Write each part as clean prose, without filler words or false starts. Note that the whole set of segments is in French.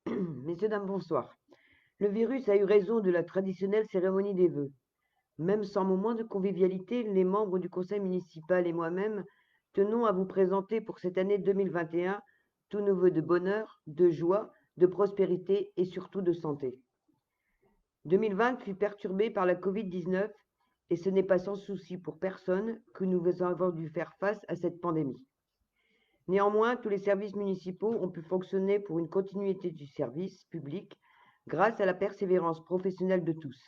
Messieurs, dames, bonsoir. Le virus a eu raison de la traditionnelle cérémonie des vœux. Même sans moment de convivialité, les membres du conseil municipal et moi-même tenons à vous présenter pour cette année 2021 tous nos vœux de bonheur, de joie, de prospérité et surtout de santé. 2020 fut perturbé par la Covid-19 et ce n'est pas sans souci pour personne que nous avons dû faire face à cette pandémie. Néanmoins, tous les services municipaux ont pu fonctionner pour une continuité du service public grâce à la persévérance professionnelle de tous.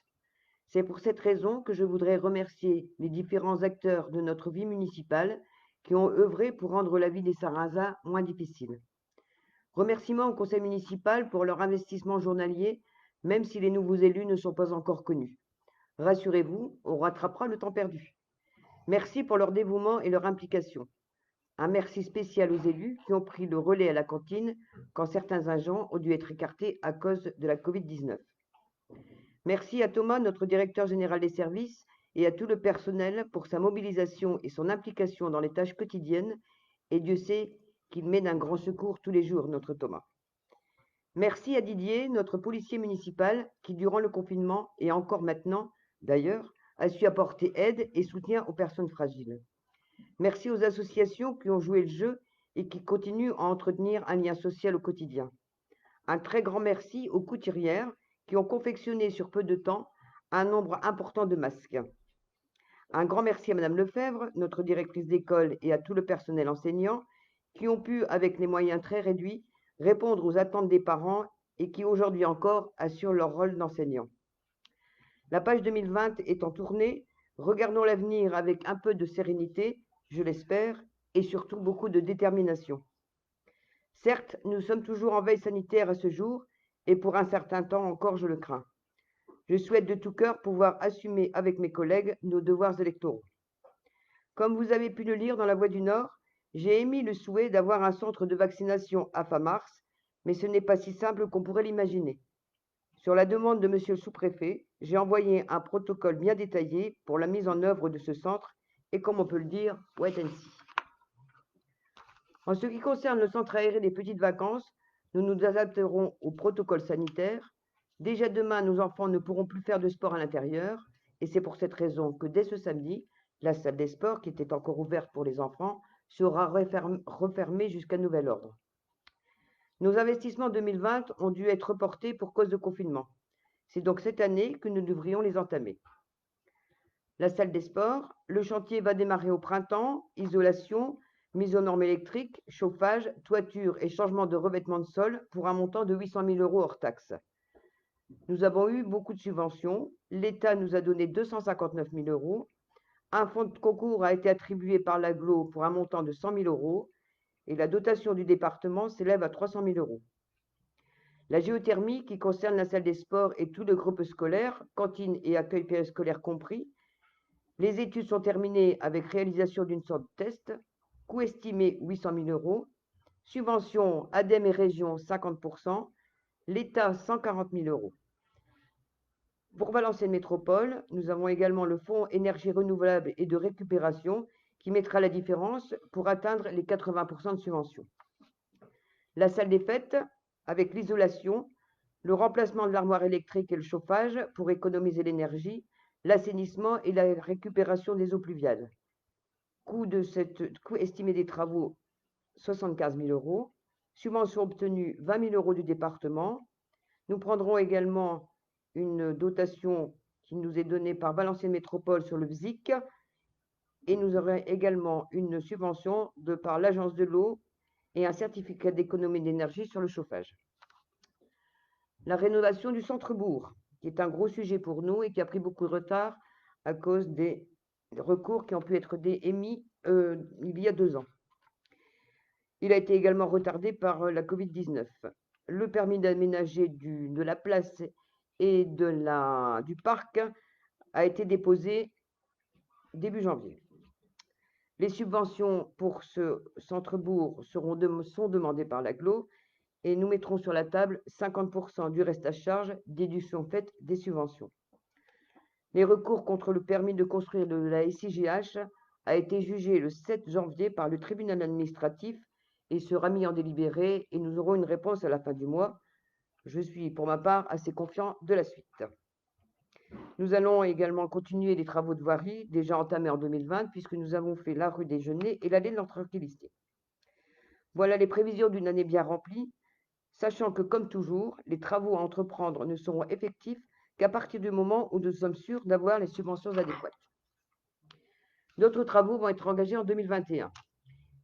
C'est pour cette raison que je voudrais remercier les différents acteurs de notre vie municipale qui ont œuvré pour rendre la vie des Sarrasins moins difficile. Remerciements au conseil municipal pour leur investissement journalier, même si les nouveaux élus ne sont pas encore connus. Rassurez-vous, on rattrapera le temps perdu. Merci pour leur dévouement et leur implication. Un merci spécial aux élus qui ont pris le relais à la cantine quand certains agents ont dû être écartés à cause de la Covid-19. Merci à Thomas, notre directeur général des services, et à tout le personnel pour sa mobilisation et son implication dans les tâches quotidiennes, et Dieu sait qu'il met d'un grand secours tous les jours, notre Thomas. Merci à Didier, notre policier municipal, qui durant le confinement, et encore maintenant d'ailleurs, a su apporter aide et soutien aux personnes fragiles. Merci aux associations qui ont joué le jeu et qui continuent à entretenir un lien social au quotidien. Un très grand merci aux couturières qui ont confectionné sur peu de temps un nombre important de masques. Un grand merci à Madame Lefebvre, notre directrice d'école, et à tout le personnel enseignant qui ont pu, avec les moyens très réduits, répondre aux attentes des parents et qui aujourd'hui encore assurent leur rôle d'enseignant. La page 2020 étant tournée, regardons l'avenir avec un peu de sérénité, je l'espère, et surtout beaucoup de détermination. Certes, nous sommes toujours en veille sanitaire à ce jour, et pour un certain temps encore, je le crains. Je souhaite de tout cœur pouvoir assumer avec mes collègues nos devoirs électoraux. Comme vous avez pu le lire dans La Voix du Nord, j'ai émis le souhait d'avoir un centre de vaccination à fin mars, mais ce n'est pas si simple qu'on pourrait l'imaginer. Sur la demande de monsieur le sous-préfet, j'ai envoyé un protocole bien détaillé pour la mise en œuvre de ce centre et, comme on peut le dire, wait and see. En ce qui concerne le centre aéré des petites vacances, nous nous adapterons au protocole sanitaire. Déjà demain, nos enfants ne pourront plus faire de sport à l'intérieur et c'est pour cette raison que dès ce samedi, la salle des sports, qui était encore ouverte pour les enfants, sera refermée jusqu'à nouvel ordre. Nos investissements 2020 ont dû être reportés pour cause de confinement. C'est donc cette année que nous devrions les entamer. La salle des sports, le chantier va démarrer au printemps, isolation, mise aux normes électriques, chauffage, toiture et changement de revêtement de sol pour un montant de 800 000 € hors taxes. Nous avons eu beaucoup de subventions. L'État nous a donné 259 000 €. Un fonds de concours a été attribué par l'AGLO pour un montant de 100 000 € et la dotation du département s'élève à 300 000 €. La géothermie, qui concerne la salle des sports et tout le groupe scolaire, cantine et accueil périscolaire compris, les études sont terminées avec réalisation d'une sorte de test, coût estimé 800 000 €, subvention ADEME et région 50%, l'État 140 000 €. Pour Valenciennes Métropole, nous avons également le fonds énergie renouvelable et de récupération qui mettra la différence pour atteindre les 80% de subvention. La salle des fêtes, avec l'isolation, le remplacement de l'armoire électrique et le chauffage pour économiser l'énergie, l'assainissement et la récupération des eaux pluviales. Coût estimé des travaux 75 000 €, subvention obtenue 20 000 € du département. Nous prendrons également une dotation qui nous est donnée par Valenciennes Métropole sur le VSIC et nous aurons également une subvention de par l'Agence de l'eau et un certificat d'économie d'énergie sur le chauffage. La rénovation du centre-bourg, qui est un gros sujet pour nous et qui a pris beaucoup de retard à cause des recours qui ont pu être émis il y a 2 ans. Il a été également retardé par la Covid-19. Le permis d'aménager de la place et du parc a été déposé début janvier. Les subventions pour ce centre-bourg sont demandées par l'AGLO et nous mettrons sur la table 50% du reste à charge, déduction faite des subventions. Les recours contre le permis de construire de la SIGH a été jugé le 7 janvier par le tribunal administratif et sera mis en délibéré et nous aurons une réponse à la fin du mois. Je suis pour ma part assez confiant de la suite. Nous allons également continuer les travaux de voirie déjà entamés en 2020 puisque nous avons fait la rue des Genêts et l'allée de l'Entrequilistier. Voilà les prévisions d'une année bien remplie, sachant que, comme toujours, les travaux à entreprendre ne seront effectifs qu'à partir du moment où nous sommes sûrs d'avoir les subventions adéquates. D'autres travaux vont être engagés en 2021.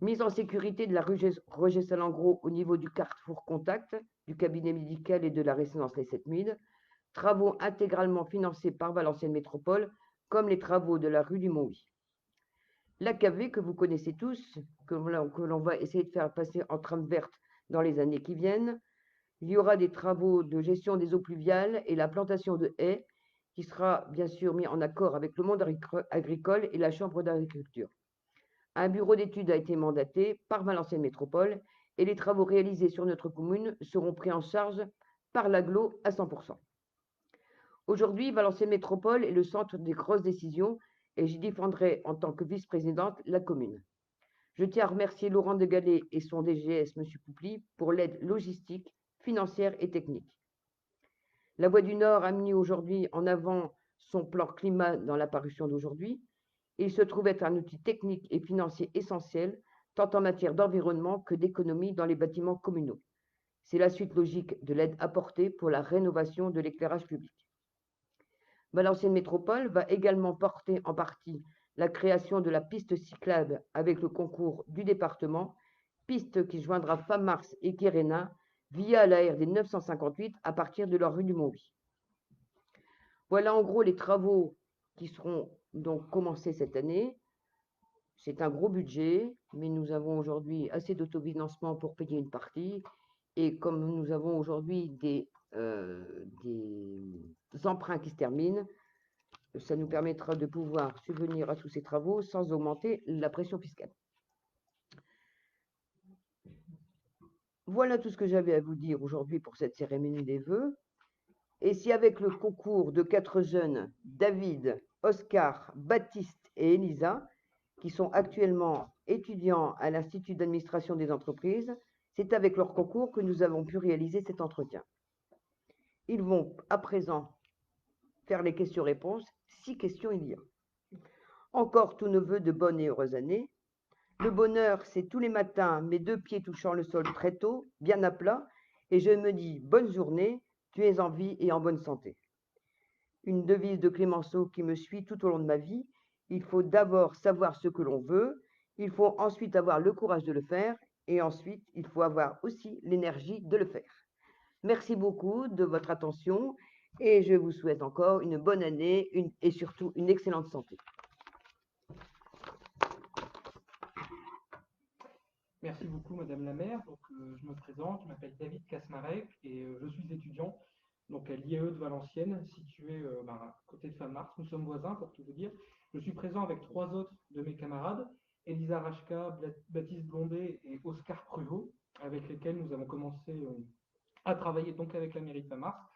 Mise en sécurité de la rue Roger Salengro au niveau du carrefour contact, du cabinet médical et de la résidence Les 7000. Travaux intégralement financés par Valenciennes Métropole, comme les travaux de la rue du Mont-Huy. L'AKV que vous connaissez tous, que l'on va essayer de faire passer en trame verte dans les années qui viennent. Il y aura des travaux de gestion des eaux pluviales et la plantation de haies, qui sera bien sûr mis en accord avec le monde agricole et la Chambre d'agriculture. Un bureau d'études a été mandaté par Valenciennes Métropole et les travaux réalisés sur notre commune seront pris en charge par l'AGLO à 100%. Aujourd'hui, Valenciennes Métropole est le centre des grosses décisions et j'y défendrai en tant que vice-présidente la commune. Je tiens à remercier Laurent de Gallet et son DGS, M. Poupli, pour l'aide logistique, financière et technique. La Voix du Nord a mis aujourd'hui en avant son plan climat dans la parution d'aujourd'hui. Il se trouve être un outil technique et financier essentiel, tant en matière d'environnement que d'économie dans les bâtiments communaux. C'est la suite logique de l'aide apportée pour la rénovation de l'éclairage public. Valenciennes Métropole va également porter en partie la création de la piste cyclable avec le concours du département, piste qui joindra Famars et Quérénin via la RD 958 à partir de la rue du Mont-Huy. Voilà en gros les travaux qui seront donc commencés cette année. C'est un gros budget, mais nous avons aujourd'hui assez d'autofinancement pour payer une partie. Et comme nous avons aujourd'hui des emprunts qui se terminent, ça nous permettra de pouvoir subvenir à tous ces travaux sans augmenter la pression fiscale. Voilà tout ce que j'avais à vous dire aujourd'hui pour cette cérémonie des vœux. Et si avec le concours de 4 jeunes, David, Oscar, Baptiste et Elisa, qui sont actuellement étudiants à l'Institut d'administration des entreprises, c'est avec leur concours que nous avons pu réaliser cet entretien. Ils vont à présent faire les questions-réponses, 6 questions il y a. Encore tous nos vœux de bonne et heureuse année. Le bonheur, c'est tous les matins mes 2 pieds touchant le sol très tôt, bien à plat, et je me dis bonne journée, tu es en vie et en bonne santé. Une devise de Clémenceau qui me suit tout au long de ma vie. Il faut d'abord savoir ce que l'on veut, il faut ensuite avoir le courage de le faire, et ensuite, il faut avoir aussi l'énergie de le faire. Merci beaucoup de votre attention, et je vous souhaite encore une bonne année et surtout une excellente santé. Merci beaucoup, Madame la maire. Donc, je me présente, je m'appelle David Kasmarek et je suis étudiant donc, à l'IAE de Valenciennes, situé à côté de Famars. Nous sommes voisins, pour tout vous dire. Je suis présent avec 3 autres de mes camarades, Elisa Rachka, Baptiste Blondet et Oscar Pruvot, avec lesquels nous avons commencé à travailler donc avec la mairie de Famars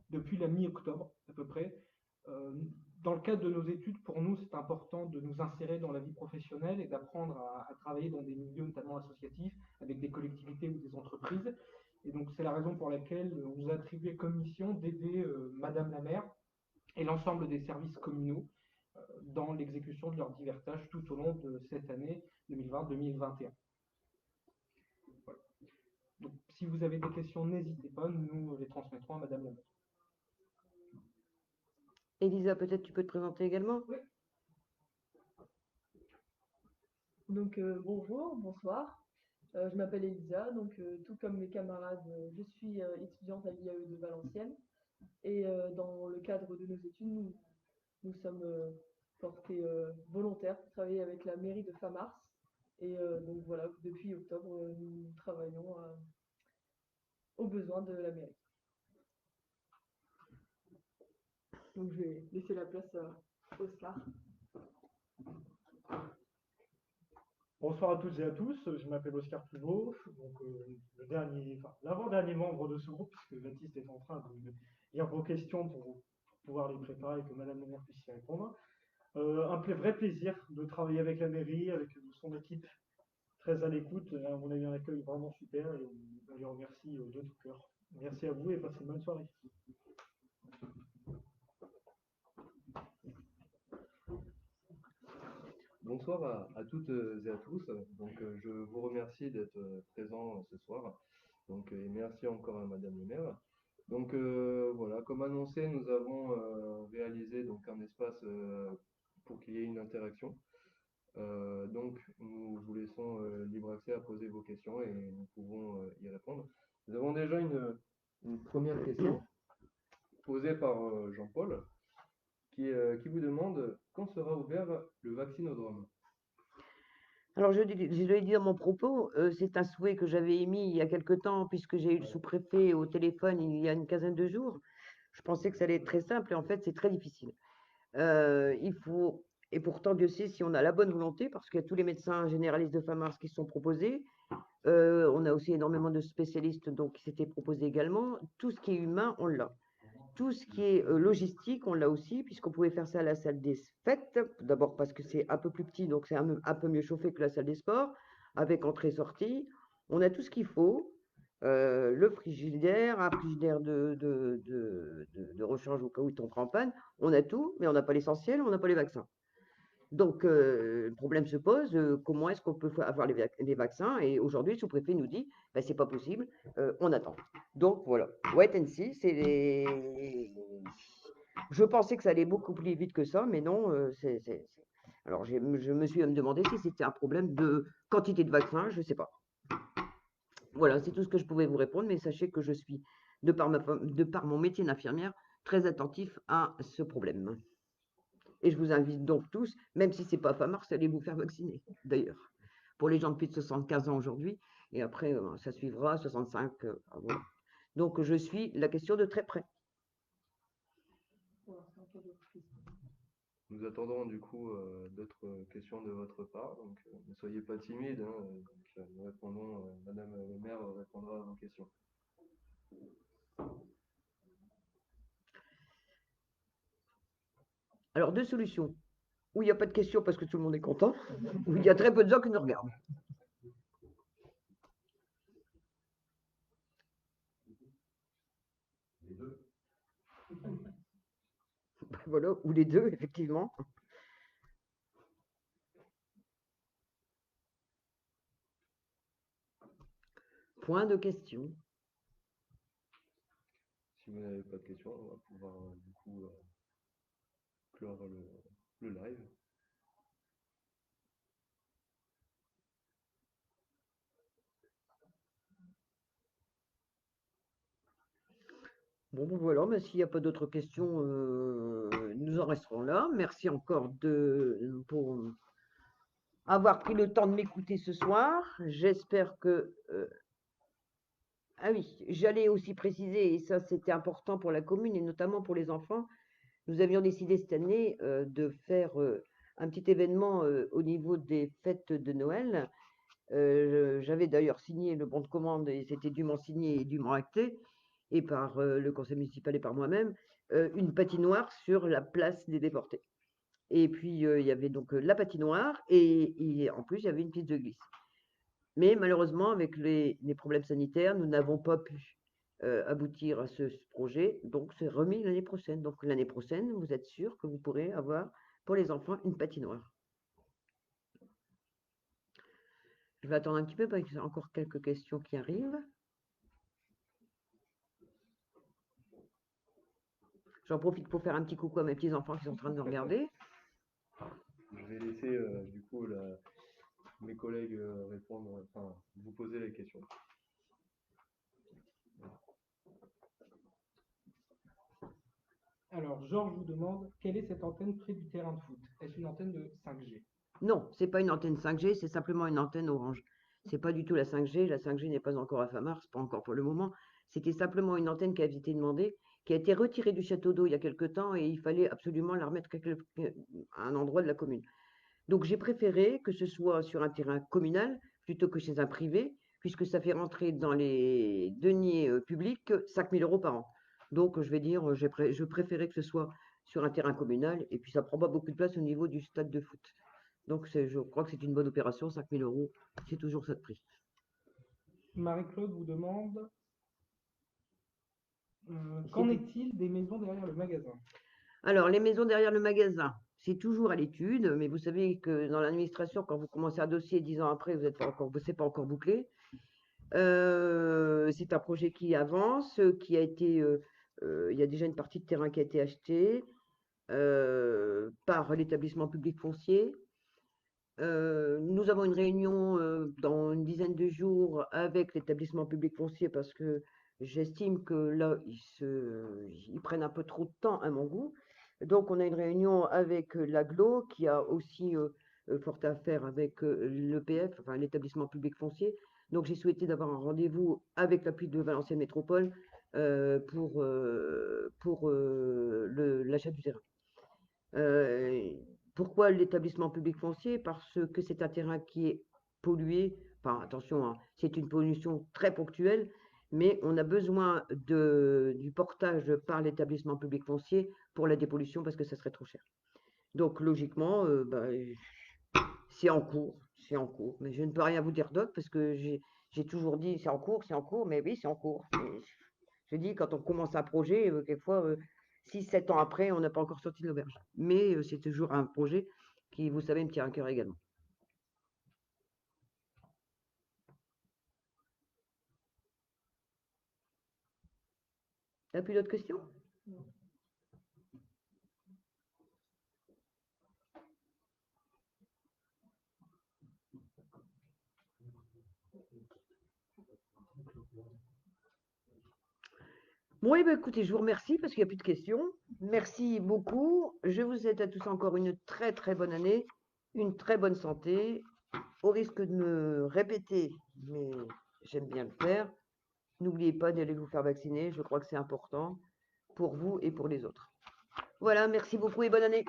depuis la mi-octobre à peu près. Euh, Dans le cadre de nos études, pour nous, c'est important de nous insérer dans la vie professionnelle et d'apprendre à travailler dans des milieux notamment associatifs, avec des collectivités ou des entreprises. Et donc, c'est la raison pour laquelle on nous a attribué comme mission d'aider Madame la maire et l'ensemble des services communaux dans l'exécution de leurs divers tâches tout au long de cette année 2020-2021. Voilà. Donc, si vous avez des questions, n'hésitez pas, nous les transmettrons à Madame la maire. Elisa, peut-être tu peux te présenter également? Oui. Donc bonjour, bonsoir. Je m'appelle Elisa, donc tout comme mes camarades, je suis étudiante à l'IAE de Valenciennes. Et dans le cadre de nos études, nous sommes portés volontaires pour travailler avec la mairie de Famars. Et donc voilà, depuis octobre, nous travaillons aux besoins de la mairie. Donc je vais laisser la place à Oscar. Bonsoir à toutes et à tous, je m'appelle Oscar Pivot, donc l'avant-dernier membre de ce groupe, puisque Baptiste est en train de lire vos questions pour pouvoir les préparer et que Madame la maire puisse y répondre. Un vrai plaisir de travailler avec la mairie, avec son équipe très à l'écoute. On a eu un accueil vraiment super et on les remercie de tout cœur. Merci à vous et passez une bonne soirée. Bonsoir à toutes et à tous. Donc, je vous remercie d'être présents ce soir. Donc, et merci encore à Madame le maire. Donc, voilà, comme annoncé, nous avons réalisé donc un espace pour qu'il y ait une interaction. Donc, nous vous laissons libre accès à poser vos questions et nous pouvons y répondre. Nous avons déjà une première question posée par Jean-Paul qui vous demande quand sera ouvert le vaccinodrome. Alors, je l'ai dit dans mon propos, c'est un souhait que j'avais émis il y a quelque temps, puisque j'ai eu le sous-préfet au téléphone il y a une quinzaine de jours. Je pensais que ça allait être très simple, et en fait, c'est très difficile. Et pourtant, Dieu sait si on a la bonne volonté, parce qu'il y a tous les médecins généralistes de Famars qui se sont proposés. On a aussi énormément de spécialistes donc, qui s'étaient proposés également. Tout ce qui est humain, on l'a. Tout ce qui est logistique, on l'a aussi, puisqu'on pouvait faire ça à la salle des fêtes. D'abord parce que c'est un peu plus petit, donc c'est un peu mieux chauffé que la salle des sports, avec entrée-sortie. On a tout ce qu'il faut. Le frigidaire, un frigidaire de rechange au cas où il tombe en panne. On a tout, mais on n'a pas l'essentiel, on n'a pas les vaccins. Donc, le problème se pose, comment est-ce qu'on peut avoir les vaccins? Et aujourd'hui, le sous-préfet nous dit, ben, c'est pas possible, on attend. Donc voilà, wait and see, je pensais que ça allait beaucoup plus vite que ça, mais non, Alors, je me suis même demandé si c'était un problème de quantité de vaccins, je sais pas. Voilà, c'est tout ce que je pouvais vous répondre, mais sachez que je suis, de par mon métier d'infirmière, très attentif à ce problème. Et je vous invite donc tous, même si ce n'est pas fin mars, à aller vous faire vacciner, d'ailleurs. Pour les gens de plus de 75 ans aujourd'hui, et après, ça suivra, 65. Voilà. Donc, je suis la question de très près. Nous attendons du coup d'autres questions de votre part, donc ne soyez pas timides, hein, donc, nous répondons, Madame le maire répondra à vos questions. Alors, deux solutions. Où il n'y a pas de questions parce que tout le monde est content, ou il y a très peu de gens qui nous regardent. Les deux. Voilà, ou les deux, effectivement. Point de questions. Si vous n'avez pas de questions, on va pouvoir du coup clore le live. Bon, voilà, mais s'il n'y a pas d'autres questions, nous en resterons là. Merci encore pour avoir pris le temps de m'écouter ce soir. J'espère que... Ah oui, j'allais aussi préciser, et ça c'était important pour la commune et notamment pour les enfants, nous avions décidé cette année de faire un petit événement au niveau des fêtes de Noël. J'avais d'ailleurs signé le bon de commande et c'était dûment signé et dûment acté, et par le conseil municipal et par moi-même, une patinoire sur la place des déportés. Et puis il y avait donc la patinoire et en plus il y avait une piste de glisse. Mais malheureusement, avec les problèmes sanitaires, nous n'avons pas pu aboutir à ce projet, donc c'est remis l'année prochaine. Donc l'année prochaine, vous êtes sûr que vous pourrez avoir pour les enfants une patinoire. Je vais attendre un petit peu parce qu'il y a encore quelques questions qui arrivent. J'en profite pour faire un petit coucou à mes petits-enfants qui sont en train de nous regarder. Je vais laisser du coup mes collègues répondre, enfin vous poser les questions. Alors, Georges vous demande, quelle est cette antenne près du terrain de foot? Est-ce une antenne de 5G? Non, c'est pas une antenne 5G, c'est simplement une antenne Orange. C'est pas du tout la 5G. La 5G n'est pas encore à fin mars, pas encore pour le moment. C'était simplement une antenne qui a été demandée, qui a été retirée du château d'eau il y a quelque temps et il fallait absolument la remettre à un endroit de la commune. Donc j'ai préféré que ce soit sur un terrain communal plutôt que chez un privé, puisque ça fait rentrer dans les deniers publics 5 000 € par an. Donc je vais dire, je préférais que ce soit sur un terrain communal et puis ça prend pas beaucoup de place au niveau du stade de foot. Donc je crois que c'est une bonne opération, 5 000 euros, c'est toujours ça de prix. Marie-Claude vous demande C'est qu'en tout. est-il des maisons derrière le magasin? Alors, les maisons derrière le magasin, c'est toujours à l'étude, mais vous savez que dans l'administration, quand vous commencez un dossier 10 ans après, vous c'est pas encore bouclé. C'est un projet qui avance, qui a été, il y a déjà une partie de terrain qui a été achetée par l'établissement public foncier. Nous avons une réunion dans une dizaine de jours avec l'établissement public foncier parce que j'estime que là, ils prennent un peu trop de temps à mon goût. Donc, on a une réunion avec l'AGLO qui a aussi fort à faire avec l'EPF, enfin l'établissement public foncier. Donc, j'ai souhaité d'avoir un rendez-vous avec l'appui de Valenciennes Métropole pour l'achat du terrain. Pourquoi l'établissement public foncier? Parce que c'est un terrain qui est pollué. Enfin, attention, hein, c'est une pollution très ponctuelle, mais on a besoin du portage par l'établissement public foncier pour la dépollution parce que ça serait trop cher. Donc, logiquement, c'est en cours, c'est en cours. Mais je ne peux rien vous dire d'autre parce que j'ai toujours dit c'est en cours, mais oui, c'est en cours. Je dis, quand on commence un projet, quelquefois, 6, 7 ans après, on n'a pas encore sorti de l'auberge. Mais c'est toujours un projet qui, vous savez, me tient à cœur également. Plus d'autres questions? Bon, eh bien, écoutez, je vous remercie parce qu'il n'y a plus de questions. Merci beaucoup. Je vous souhaite à tous encore une très très bonne année, une très bonne santé. Au risque de me répéter, mais j'aime bien le faire, n'oubliez pas d'aller vous faire vacciner. Je crois que c'est important pour vous et pour les autres. Voilà, merci beaucoup et bonne année.